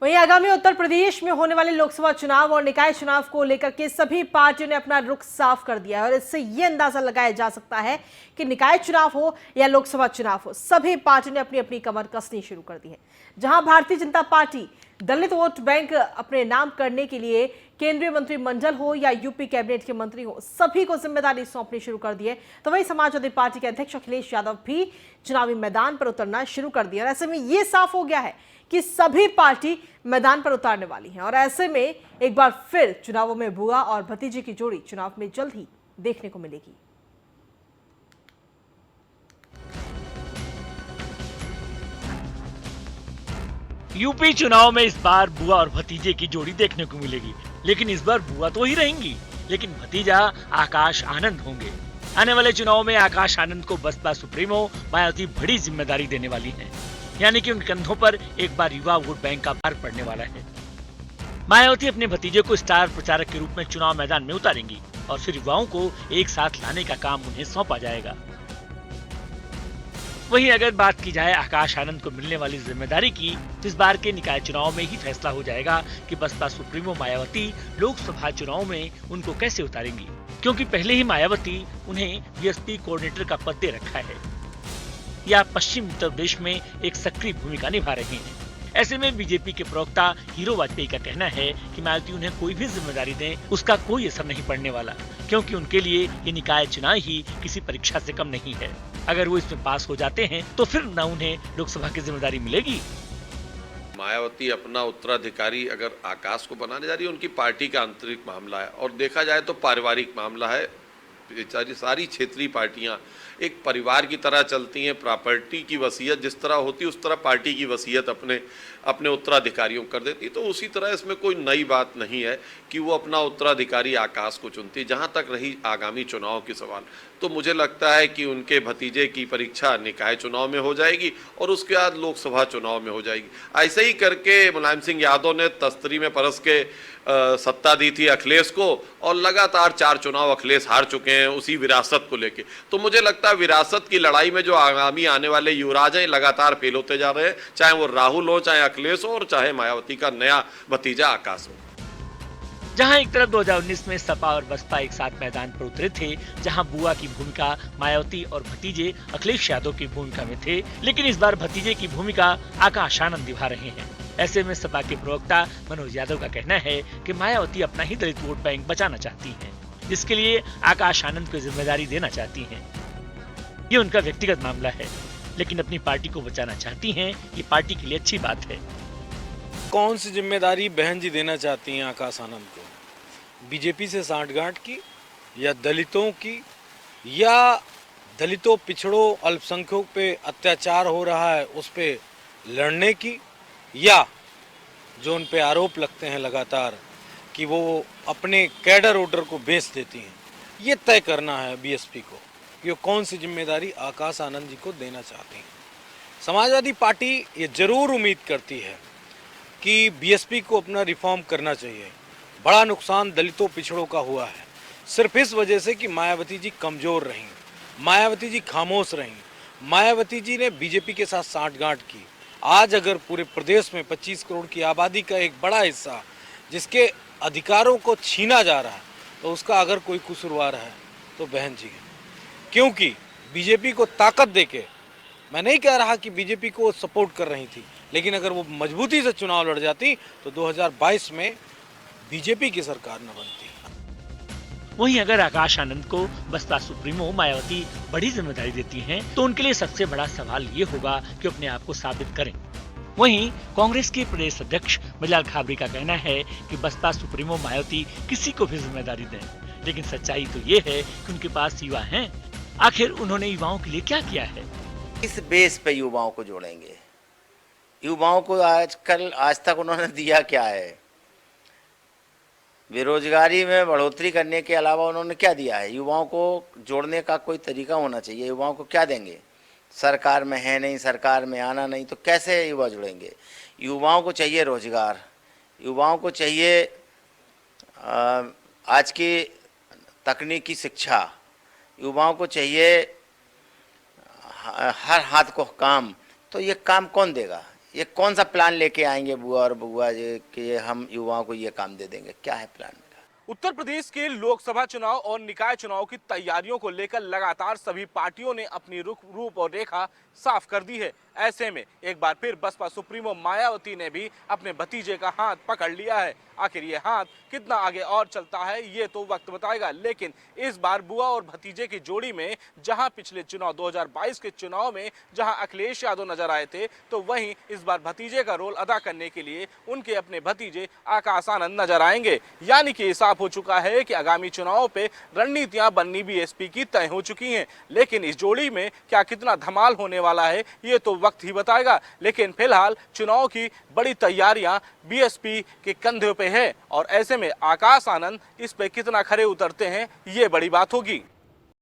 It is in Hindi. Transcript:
वहीं आगामी उत्तर प्रदेश में होने वाले लोकसभा चुनाव और निकाय चुनाव को लेकर के सभी पार्टियों ने अपना रुख साफ कर दिया है और इससे यह अंदाजा लगाया जा सकता है कि निकाय चुनाव हो या लोकसभा चुनाव हो, सभी पार्टियों ने अपनी अपनी कमर कसनी शुरू कर दी है। जहां भारतीय जनता पार्टी दलित वोट बैंक अपने नाम करने के लिए केंद्रीय मंत्रिमंडल हो या यूपी कैबिनेट के मंत्री हो, सभी को जिम्मेदारी सौंपनी शुरू कर दी है, तो वही समाजवादी पार्टी के अध्यक्ष अखिलेश यादव भी चुनावी मैदान पर उतरना शुरू कर दिया। और ऐसे में यह साफ हो गया है कि सभी पार्टी मैदान पर उतारने वाली हैं और ऐसे में एक बार फिर चुनावों में बुआ और भतीजे की जोड़ी चुनाव में जल्द ही देखने को मिलेगी। यूपी चुनाव में इस बार बुआ और भतीजे की जोड़ी देखने को मिलेगी, लेकिन इस बार बुआ तो ही रहेंगी, लेकिन भतीजा आकाश आनंद होंगे। आने वाले चुनाव में आकाश आनंद को बसपा सुप्रीमो मायावती बड़ी जिम्मेदारी देने वाली है, यानी कि उनके कंधों पर एक बार युवा वोट बैंक का भार पड़ने वाला है। मायावती अपने भतीजे को स्टार प्रचारक के रूप में चुनाव मैदान में उतारेंगी और फिर युवाओं को एक साथ लाने का काम उन्हें सौंपा जाएगा। वहीं अगर बात की जाए आकाश आनंद को मिलने वाली जिम्मेदारी की, तो इस बार के निकाय चुनाव में ही फैसला हो जाएगा कि बसपा सुप्रीमो मायावती लोकसभा चुनाव में उनको कैसे उतारेंगी, क्योंकि पहले ही मायावती उन्हें बीएसपी कोऑर्डिनेटर का पद दे रखा है या पश्चिम उत्तर प्रदेश में एक सक्रिय भूमिका निभा रहे हैं। ऐसे में बीजेपी के प्रवक्ता हीरो वाजपेयी का कहना है कि मायावती उन्हें कोई भी जिम्मेदारी दें, उसका कोई असर नहीं पड़ने वाला, क्योंकि उनके लिए ये निकाय चुनाव ही किसी परीक्षा से कम नहीं है। अगर वो इसमें पास हो जाते हैं तो फिर न उन्हें लोकसभा की जिम्मेदारी मिलेगी। मायावती अपना उत्तराधिकारी अगर आकाश को बनाने जा रही है, उनकी पार्टी का आंतरिक मामला है और देखा जाए तो पारिवारिक मामला है। सारी क्षेत्रीय पार्टियां एक परिवार की तरह चलती हैं। प्रॉपर्टी की वसीयत जिस तरह होती है उस तरह पार्टी की वसीयत अपने उत्तराधिकारियों को कर देती, तो उसी तरह इसमें कोई नई बात नहीं है कि वो अपना उत्तराधिकारी आकाश को चुनती। जहां तक रही आगामी चुनाव की सवाल, तो मुझे लगता है कि उनके भतीजे की परीक्षा निकाय चुनाव में हो जाएगी और उसके बाद लोकसभा चुनाव में हो जाएगी। ऐसे ही करके मुलायम सिंह यादव ने तस्तरी में परस के सत्ता दी थी अखिलेश को और लगातार 4 चुनाव अखिलेश हार चुके हैं उसी विरासत को लेके। तो मुझे लगता है विरासत की लड़ाई में जो आगामी आने वाले युवराज हैं लगातार फेल होते जा रहे हैं, चाहे वो राहुल हो, चाहे अखिलेश हो और चाहे मायावती का नया भतीजा आकाश हो। जहां एक तरफ 2019 में सपा और बसपा एक साथ मैदान पर उतरे थे, जहां बुआ की भूमिका मायावती और भतीजे अखिलेश यादव की भूमिका में थे, लेकिन इस बार भतीजे की भूमिका आकाश आनंद निभा रहे हैं। ऐसे में सपा के प्रवक्ता मनोज यादव का कहना है कि मायावती अपना ही दलित वोट बैंक बचाना चाहती हैं, जिसके लिए आकाश आनंद को जिम्मेदारी देना चाहती हैं। ये उनका व्यक्तिगत मामला है, लेकिन अपनी पार्टी को बचाना चाहती हैं, ये पार्टी के लिए अच्छी बात है। कौन सी जिम्मेदारी बहन जी देना चाहती हैं आकाश आनंद को? बीजेपी से सांठगांठ की, या दलितों की, या दलितों, पिछड़ों, अल्पसंख्यकों पे अत्याचार हो रहा है उस पे लड़ने की, या जो उन पे आरोप लगते हैं लगातार कि वो अपने कैडर वोटर को बेच देती हैं, ये तय करना है बीएसपी को कि वो कौन सी जिम्मेदारी आकाश आनंद जी को देना चाहती हैं। समाजवादी पार्टी ये जरूर उम्मीद करती है कि बीएसपी को अपना रिफॉर्म करना चाहिए। बड़ा नुकसान दलितों, पिछड़ों का हुआ है सिर्फ इस वजह से कि मायावती जी कमज़ोर रहीं, मायावती जी खामोश रहीं, मायावती जी ने बीजेपी के साथ सांठगांठ की। आज अगर पूरे प्रदेश में 25 करोड़ की आबादी का एक बड़ा हिस्सा जिसके अधिकारों को छीना जा रहा है, तो उसका अगर कोई कसूरवार है तो बहन जी है। क्योंकि बीजेपी को ताकत देके, मैं नहीं कह रहा कि बीजेपी को सपोर्ट कर रही थी, लेकिन अगर वो मजबूती से चुनाव लड़ जाती तो 2022 में बीजेपी की सरकार न बनती। वहीं अगर आकाश आनंद को बसपा सुप्रीमो मायावती बड़ी जिम्मेदारी देती हैं, तो उनके लिए सबसे बड़ा सवाल ये होगा कि अपने आप को साबित करें। वहीं कांग्रेस के प्रदेश अध्यक्ष मजलाल खाबरी का कहना है कि बसपा सुप्रीमो मायावती किसी को भी जिम्मेदारी दें, लेकिन सच्चाई तो ये है कि उनके पास युवा हैं। आखिर उन्होंने युवाओं के लिए क्या किया है? इस बेस पे युवाओं को जोड़ेंगे। युवाओं को आज तक उन्होंने दिया क्या है? बेरोजगारी में बढ़ोतरी करने के अलावा उन्होंने क्या दिया है? युवाओं को जोड़ने का कोई तरीका होना चाहिए। युवाओं को क्या देंगे? सरकार में है नहीं, सरकार में आना नहीं, तो कैसे युवा जुड़ेंगे? युवाओं को चाहिए रोजगार, युवाओं को चाहिए आज की तकनीकी शिक्षा, युवाओं को चाहिए हर हाथ को काम। तो ये काम कौन देगा? ये कौन सा प्लान लेके आएंगे बुआ और बुआ जी कि हम युवाओं को ये काम दे देंगे? क्या है प्लान? उत्तर प्रदेश के लोकसभा चुनाव और निकाय चुनाव की तैयारियों को लेकर लगातार सभी पार्टियों ने अपनी रूप और रेखा साफ कर दी है। ऐसे में एक बार फिर बसपा सुप्रीमो मायावती ने भी अपने भतीजे का हाथ पकड़ लिया है। आखिर ये हाथ कितना आगे और चलता है ये तो वक्त बताएगा, लेकिन इस बार बुआ और भतीजे की जोड़ी में जहां पिछले चुनाव 2022 के चुनाव में जहां अखिलेश यादव नजर आए थे, तो वहीं इस बार भतीजे का रोल अदा करने के लिए उनके अपने भतीजे आकाश आनंद नजर आएंगे। यानी कि साफ हो चुका है कि आगामी चुनाव पे रणनीतियां बननी बीएसपी की तय हो चुकी हैं, लेकिन इस जोड़ी में क्या कितना धमाल होने वाला है ये तो वक्त ही बताएगा। लेकिन फिलहाल चुनाव की बड़ी तैयारियां बीएसपी के कंधे पे है और ऐसे में आकाश आनंद इस पे कितना खरे उतरते हैं ये बड़ी बात होगी।